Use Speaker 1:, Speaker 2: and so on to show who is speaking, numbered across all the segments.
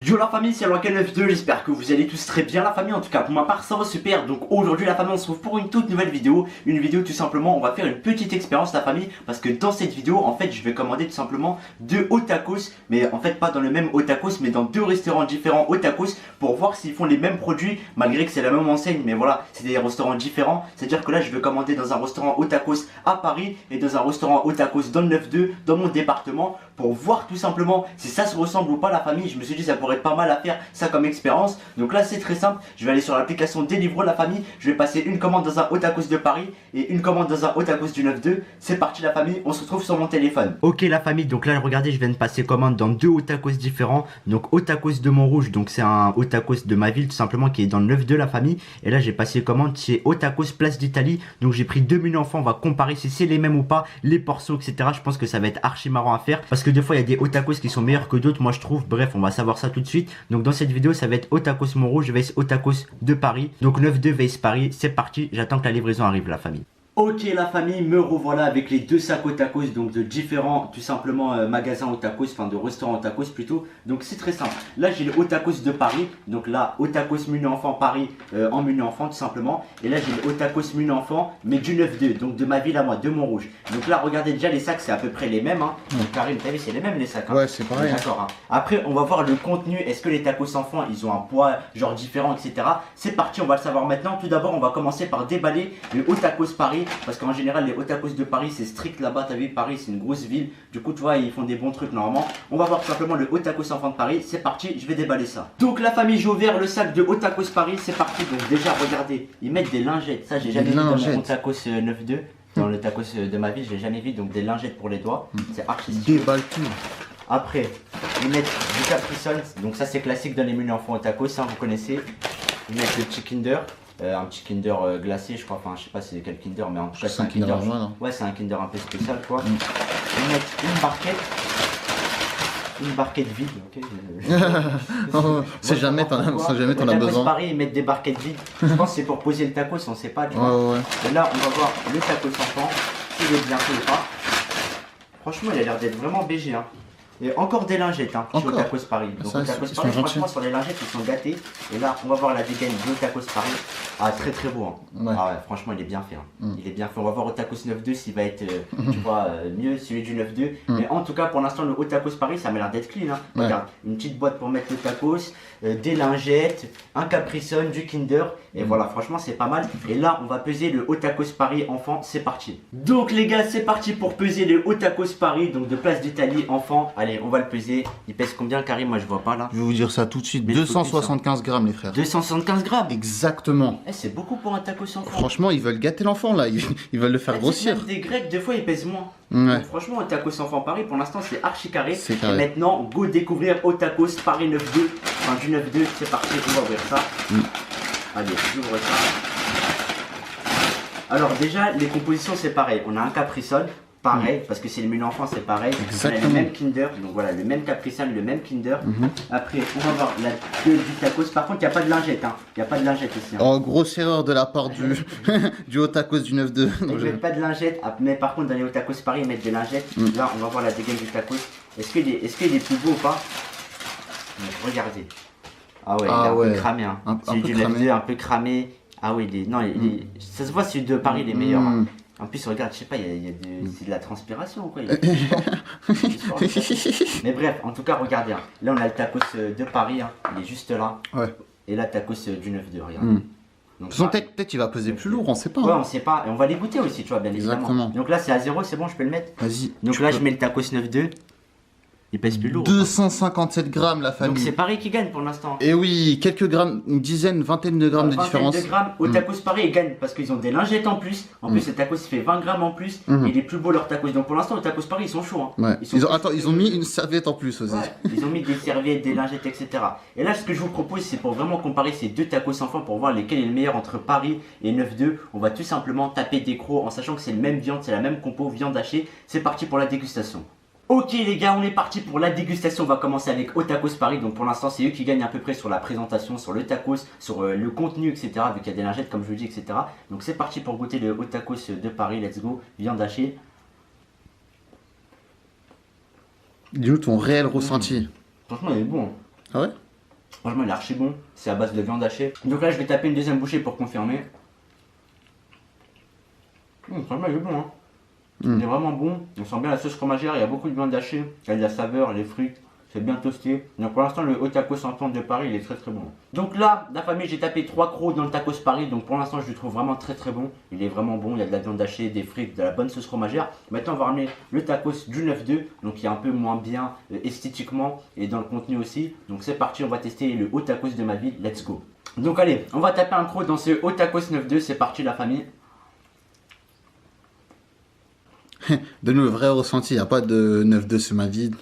Speaker 1: Yo la famille, c'est Loaken 92, j'espère que vous allez tous très bien la famille, en tout cas pour ma part ça va super. Donc aujourd'hui la famille on se retrouve pour une toute nouvelle vidéo. Une vidéo tout simplement, on va faire une petite expérience la famille. Parce que dans cette vidéo en fait je vais commander tout simplement deux hot tacos. Mais en fait pas dans le même hot tacos mais dans deux restaurants différents hot tacos. Pour voir s'ils font les mêmes produits malgré que c'est la même enseigne. Mais voilà, c'est des restaurants différents. C'est à dire que là je vais commander dans un restaurant hot tacos à Paris et dans un restaurant hot tacos dans le 92 dans mon département. Pour voir tout simplement si ça se ressemble ou pas la famille. Je me suis dit ça pourrait être pas mal à faire ça comme expérience. Donc là c'est très simple, je vais aller sur l'application Deliveroo la famille. Je vais passer une commande dans un hot tacos de Paris et une commande dans un hot tacos du 92. C'est parti la famille, on se retrouve sur mon téléphone. Ok la famille, donc là regardez, je viens de passer commande dans deux hot tacos différents. Donc hot tacos de Montrouge, donc c'est un hot tacos de ma ville tout simplement qui est dans le 92 la famille. Et là j'ai passé commande chez hot tacos Place d'Italie. Donc j'ai pris deux menus enfants, on va comparer si c'est les mêmes ou pas, les portions etc. Je pense que ça va être archi marrant à faire parce que des fois il y a des hot tacos qui sont meilleurs que d'autres, moi je trouve. Bref, on va savoir ça tout de suite. Donc dans cette vidéo ça va être hot tacos Montrouge vs hot tacos de Paris. Donc 92 vs Paris, c'est parti, j'attends que la livraison arrive la famille. Ok la famille, me revoilà avec les deux sacs au tacos, donc de différents tout simplement magasins au tacos, enfin de restaurants au tacos plutôt. Donc c'est très simple, là j'ai le au tacos de Paris, donc là au tacos menu enfant Paris en menu enfant tout simplement. Et là j'ai le au tacos menu enfant mais du 9-2, donc de ma ville à moi, de Montrouge. Donc là regardez déjà les sacs c'est à peu près les mêmes hein. Donc Karim t'as vu c'est les mêmes les sacs hein.
Speaker 2: Ouais c'est pareil.
Speaker 1: D'accord hein. Après on va voir le contenu, est-ce que les tacos enfants ils ont un poids genre différent etc. C'est parti, on va le savoir maintenant. Tout d'abord on va commencer par déballer le au tacos Paris. Parce qu'en général les hot tacos de Paris c'est strict là-bas, t'as vu Paris c'est une grosse ville. Du coup tu vois ils font des bons trucs normalement. On va voir tout simplement le hot tacos enfant de Paris. C'est parti, je vais déballer ça. Donc la famille, j'ai ouvert le sac de hot tacos Paris. C'est parti, donc déjà regardez, ils mettent des lingettes. Ça j'ai jamais vu dans mon hot tacos 9-2. Dans le tacos de ma vie, j'ai jamais vu, donc des lingettes pour les doigts. C'est archi stylé.
Speaker 2: Déballe tout.
Speaker 1: Après ils mettent du Capri Sun. Donc ça c'est classique dans les menus enfants au tacos hein, vous connaissez. Ils mettent le petit Kinder. Un petit Kinder glacé je crois, enfin je sais pas c'est quel Kinder mais en tout cas c'est un Kinder, ouais c'est un Kinder un peu spécial quoi. Ils mettent une barquette vide, ok.
Speaker 2: C'est jamais t'en as besoin.
Speaker 1: Paris ils mettent des barquettes vides, je pense que c'est pour poser le tacos, on sait pas tu vois.
Speaker 2: Ouais.
Speaker 1: Et là on va voir le tacos enfant, s'il est bien fait ou pas. Franchement il a l'air d'être vraiment BG hein. Et encore des lingettes hein, chez Tacos Paris. Donc
Speaker 2: ça,
Speaker 1: Tacos Paris, franchement sur les lingettes ils sont gâtés. Et là on va voir la dégaine de Tacos Paris. Ah très très beau hein.
Speaker 2: Ouais.
Speaker 1: Ah ouais franchement il est bien fait hein. Il est bien fait. On va voir au Tacos 9-2 s'il va être tu vois mieux celui du 9-2. Mais en tout cas pour l'instant le Tacos Paris ça m'a l'air d'être clean hein. Regarde, une petite boîte pour mettre le tacos, des lingettes, un Capri Sun, du Kinder. Et voilà franchement c'est pas mal. Et là on va peser le Tacos Paris enfant, c'est parti. Donc les gars c'est parti pour peser le Tacos Paris, donc de Place d'Italie enfant. Allez, on va le peser. Il pèse combien, Karim? Moi, je vois pas là.
Speaker 2: Je vais vous dire ça tout de suite. 275 grammes, les frères.
Speaker 1: 275 grammes?
Speaker 2: Exactement.
Speaker 1: Eh, c'est beaucoup pour un tacos enfant.
Speaker 2: Franchement, ils veulent gâter l'enfant là. Ils veulent le faire grossir.
Speaker 1: Même des Grecs, des fois, ils pèsent moins.
Speaker 2: Ouais.
Speaker 1: Donc, franchement, un tacos enfant Paris, pour l'instant, c'est archi carré.
Speaker 2: C'est carré.
Speaker 1: Et maintenant, go découvrir au tacos Paris 9-2. Enfin, du 9-2. C'est parti, on va ouvrir ça. Allez, j'ouvre ça. Alors, déjà, les compositions, c'est pareil. On a un Capri Sun. Pareil, parce que c'est le menu enfant, c'est pareil.
Speaker 2: Exactement.
Speaker 1: On a le même Kinder, donc voilà, le même Capri Sun, le même Kinder. Après, on va voir la gueule du tacos. Par contre, il n'y a pas de lingette, hein. Il n'y a pas de lingette ici. Hein.
Speaker 2: Oh, grosse erreur de la part du hot tacos du 9-2.
Speaker 1: Ils ne mettent pas de lingette, mais par contre, dans les hot tacos Paris, ils mettent des lingettes. Là, on va voir la dégaine du tacos. Est-ce qu'il est plus beau ou pas? Regardez. Ah ouais, il est un peu cramé. Hein. Celui du 9-2, un peu cramé. Ah oui, ça se voit, celui de Paris, il est meilleur. Hein. En plus, regarde, je sais pas, c'est de la transpiration ou quoi. Mais bref, en tout cas, regardez. Hein. Là, on a le tacos de Paris, hein. Il est juste là.
Speaker 2: Ouais.
Speaker 1: Et là, tacos du 9-2, regarde.
Speaker 2: Donc, peut-être il va peser plus lourd, on sait pas.
Speaker 1: Ouais,
Speaker 2: hein.
Speaker 1: on sait pas. Et on va les goûter aussi, tu vois, bien évidemment. Donc là, c'est à 0, c'est bon, je peux le mettre.
Speaker 2: Vas-y.
Speaker 1: Donc là, je mets le tacos 9-2. Il pèse plus lourd.
Speaker 2: 257 grammes la famille.
Speaker 1: Donc c'est Paris qui gagne pour l'instant.
Speaker 2: Et oui, quelques grammes, une dizaine, vingtaine de grammes de différence.
Speaker 1: 20 grammes au tacos Paris ils gagnent parce qu'ils ont des lingettes en plus. En plus le tacos il fait 20 grammes en plus. Et il est plus beau leur tacos. Donc pour l'instant le tacos Paris ils sont chauds. Hein.
Speaker 2: Ouais.
Speaker 1: Ils
Speaker 2: ont mis une serviette en plus aussi.
Speaker 1: Ouais, ils ont mis des serviettes, des lingettes, etc. Et là ce que je vous propose c'est pour vraiment comparer ces deux tacos enfants pour voir lequel est le meilleur entre Paris et 9-2. On va tout simplement taper des crocs en sachant que c'est le même viande, c'est la même compo, viande hachée. C'est parti pour la dégustation. Ok les gars, on est parti pour la dégustation. On va commencer avec au tacos Paris. Donc pour l'instant c'est eux qui gagnent à peu près sur la présentation, sur le tacos, sur le contenu etc. Vu qu'il y a des lingettes comme je vous dis etc. Donc c'est parti pour goûter le au tacos de Paris. Let's go, viande hachée.
Speaker 2: Dis-nous ton réel ressenti.
Speaker 1: Franchement il est bon.
Speaker 2: Ah ouais?
Speaker 1: Franchement, il est archi bon. C'est à base de viande hachée. Donc là, je vais taper une deuxième bouchée pour confirmer. Franchement, il est bon. Hein. Il est vraiment bon. On sent bien la sauce fromagère. Il y a beaucoup de viande hachée. Il y a de la saveur, les fruits. C'est bien toasté. Donc pour l'instant, le haut tacos en pente de Paris, il est très très bon. Donc là, la famille, j'ai tapé 3 crocs dans le tacos Paris. Donc pour l'instant, je le trouve vraiment très très bon. Il est vraiment bon. Il y a de la viande hachée, des frites, de la bonne sauce fromagère. Maintenant, on va ramener le tacos du 9-2. Donc il est un peu moins bien esthétiquement et dans le contenu aussi. Donc c'est parti, on va tester le haut tacos de ma ville. Let's go. Donc allez, on va taper un croc dans ce haut tacos 9-2. C'est parti, la famille.
Speaker 2: Donne-nous le vrai ressenti, il n'y a pas de 9-2 sur ma vide.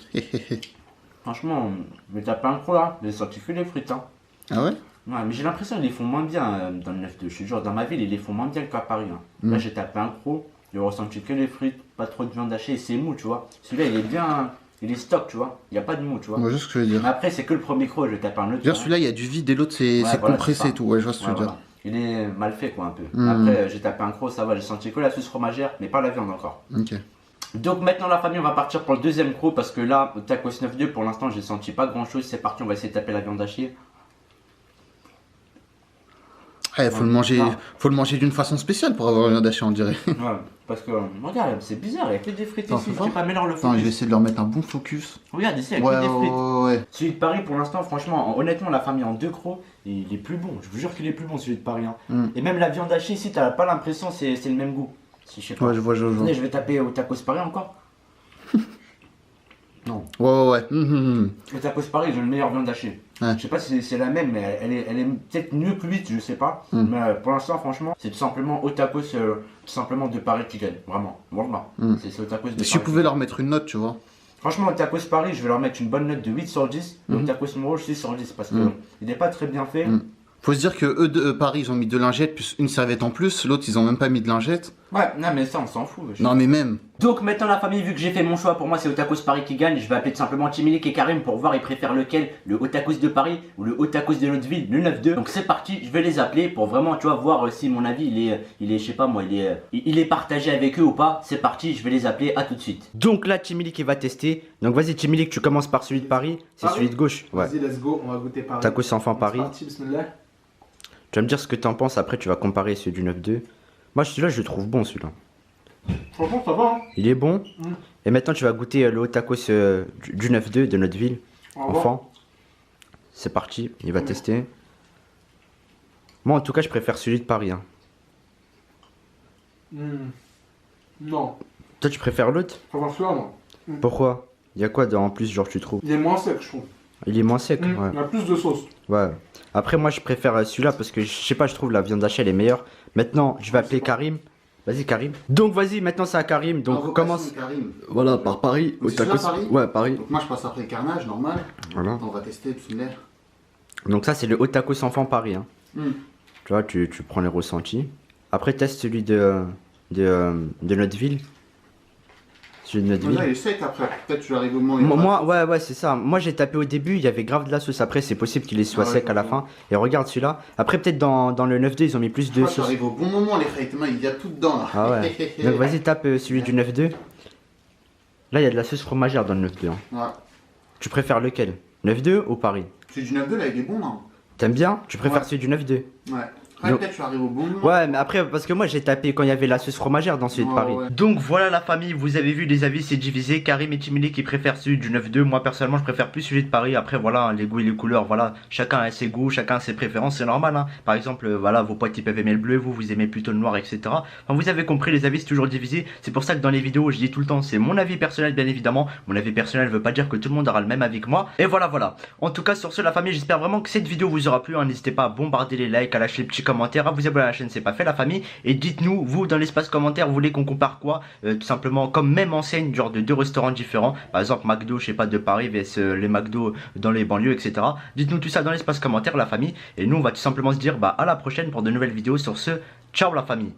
Speaker 1: Franchement, je vais taper un croc là. J'ai senti que les frites. Hein.
Speaker 2: Ah ouais?
Speaker 1: Ouais, mais j'ai l'impression qu'ils les font moins bien dans le 9-2. Je suis genre, dans ma ville, ils les font moins bien qu'à Paris. Hein. Là, j'ai tapé un croc. J'ai ressenti que les frites, pas trop de viande hachée et c'est mou, tu vois. Celui-là, il est bien. Il est stock, tu vois. Il n'y a pas de mou, tu vois.
Speaker 2: Ouais, je vois ce que je veux dire.
Speaker 1: Mais après, c'est que le premier croc. Je vais taper un autre.
Speaker 2: Genre celui-là, il y a du vide et l'autre, c'est
Speaker 1: voilà,
Speaker 2: compressé et tout. Ouais, je vois ce que tu veux dire.
Speaker 1: Il est mal fait, quoi, un peu. Après, j'ai tapé un croc, ça va. J'ai senti que la sauce fromagère, mais pas la viande encore.
Speaker 2: Ok.
Speaker 1: Donc maintenant la famille, on va partir pour le deuxième croc parce que là, au tacos 9-2 pour l'instant j'ai senti pas grand chose. C'est parti, on va essayer de taper la viande hachée.
Speaker 2: Ouais, faut le manger d'une façon spéciale pour avoir une hachée, on dirait.
Speaker 1: Ouais, parce que regarde, c'est bizarre, il y a que des frites ici. Je sais pas, mets-leur le focus.
Speaker 2: Attends, je vais essayer de leur mettre un bon focus.
Speaker 1: Regarde ici, il y a que des frites.
Speaker 2: Ouais.
Speaker 1: Celui de Paris pour l'instant, franchement, honnêtement, la famille en 2 crocs, il est plus bon. Je vous jure qu'il est plus bon celui de Paris. Hein. Et même la viande hachée ici, t'as pas l'impression c'est le même goût. Si je sais pas.
Speaker 2: Ouais, je vois.
Speaker 1: Attendez, je vais taper au tacos Paris encore. Non.
Speaker 2: Ouais.
Speaker 1: Le tacos Paris, j'ai le meilleur viande hachée.
Speaker 2: Ouais.
Speaker 1: Je sais pas si c'est la même, mais elle est peut-être mieux cuite, je sais pas. Mais pour l'instant, franchement, c'est tout simplement au tacos tout simplement de Paris qui gagne. Vraiment. C'est au tacos de Paris.
Speaker 2: Si tu pouvais leur mettre une note, tu vois.
Speaker 1: Franchement, au tacos Paris, je vais leur mettre une bonne note de 8 sur 10. Et au tacos Moreau, 6 sur 10 parce que il n'est pas très bien fait.
Speaker 2: Faut se dire que eux, Paris, ils ont mis 2 lingettes plus une serviette en plus. L'autre, ils ont même pas mis de lingettes.
Speaker 1: Ouais, non, mais ça, on s'en fout.
Speaker 2: Non, mais même.
Speaker 1: Donc maintenant la famille, vu que j'ai fait mon choix, pour moi c'est au tacos Paris qui gagne. Je vais appeler tout simplement Timilik et Karim pour voir ils préfèrent lequel, le haut tacos de Paris ou le haut tacos de notre ville, le 9-2. Donc c'est parti, je vais les appeler pour vraiment, tu vois, voir si mon avis il est je sais pas moi, il est partagé avec eux ou pas. C'est parti, je vais les appeler, à tout de suite. Donc là Timilik il va tester. Donc vas-y Timilik, tu commences par celui de Paris, c'est celui de gauche. Ouais.
Speaker 3: Vas-y, let's go, on va goûter Paris.
Speaker 1: Tacos enfant Paris.
Speaker 3: Parti, bismillah.
Speaker 1: Tu vas me dire ce que t'en penses, après tu vas comparer celui du 9-2. Moi celui-là je le trouve bon celui-là.
Speaker 3: Franchement, ça va. Hein.
Speaker 1: Il est bon. Et maintenant tu vas goûter le haut tacos du 9-2 de notre ville. Enfant. C'est parti, il va tester. Moi en tout cas je préfère celui de Paris. Hein.
Speaker 3: Non.
Speaker 1: Toi tu préfères l'autre?
Speaker 3: Je préfère celui-là, moi.
Speaker 1: Pourquoi? Il y a quoi en plus genre tu trouves?
Speaker 3: Il est moins sec, je trouve.
Speaker 1: Il est moins sec, ouais.
Speaker 3: Il y a plus de sauce.
Speaker 1: Ouais. Après moi je préfère celui-là parce que je sais pas, je trouve la viande hachée elle est meilleure. Maintenant je vais appeler Karim. Vas-y Karim. Donc vas-y, maintenant c'est à Karim. Donc commence.
Speaker 2: Karim.
Speaker 1: Voilà, par Paris. Au tacos.
Speaker 2: Paris
Speaker 1: Ouais, Paris.
Speaker 2: Donc moi, je passe après carnage, normal.
Speaker 1: Voilà.
Speaker 2: On va tester, bismillah.
Speaker 1: Donc ça c'est le haut tacos enfant Paris. Hein. Tu vois, tu prends les ressentis. Après teste celui de notre ville. Celui de notre ville.
Speaker 2: Là, il est sec après. Peut-être tu arrives au moment.
Speaker 1: Moi, ouais, c'est ça. Moi, j'ai tapé au début, il y avait grave de la sauce. Après, c'est possible qu'il soit sec à la fin. Et regarde celui-là. Après, peut-être dans le 9-2, ils ont mis plus de sauce.
Speaker 2: J'arrive au bon moment, les frites. Il y a tout dedans là.
Speaker 1: Ah ouais. Donc, vas-y, tape celui du 9-2. Là, il y a de la sauce fromagère dans le 9-2. Hein.
Speaker 2: Ouais.
Speaker 1: Tu préfères lequel? 9-2 ou Paris?
Speaker 2: Celui du 9-2 là, il est bon, non?
Speaker 1: T'aimes bien? Tu préfères celui du 9-2?
Speaker 2: Ouais. Après, peut-être tu arrives au bon moment.
Speaker 1: Ouais, mais après, parce que moi j'ai tapé quand il y avait la sauce fromagère dans celui de Paris.
Speaker 2: Ouais.
Speaker 1: Donc voilà la famille, vous avez vu, les avis c'est divisé. Karim et Timilik qui préfèrent celui du 9-2. Moi personnellement, je préfère plus celui de Paris. Après, voilà, les goûts et les couleurs, voilà, chacun a ses goûts, chacun a ses préférences, c'est normal. Hein. Par exemple, voilà, vos potes ils peuvent aimer le bleu, vous aimez plutôt le noir, etc. Enfin, vous avez compris, les avis c'est toujours divisé. C'est pour ça que dans les vidéos, je dis tout le temps, c'est mon avis personnel, bien évidemment. Mon avis personnel veut pas dire que tout le monde aura le même avis que moi. Et voilà. En tout cas, sur ce, la famille, j'espère vraiment que cette vidéo vous aura plu. Hein. N'hésitez pas à bombarder les likes, à lâcher les petits commentaires, à vous abonner à la chaîne, c'est pas fait la famille. Et dites-nous, vous dans l'espace commentaire, vous voulez qu'on compare quoi, tout simplement comme même enseigne, genre de 2 restaurants différents. Par exemple, McDo, je sais pas, de Paris vs les McDo dans les banlieues, etc. Dites-nous tout ça dans l'espace commentaire, la famille. Et nous, on va tout simplement se dire, bah à la prochaine pour de nouvelles vidéos. Sur ce, ciao la famille.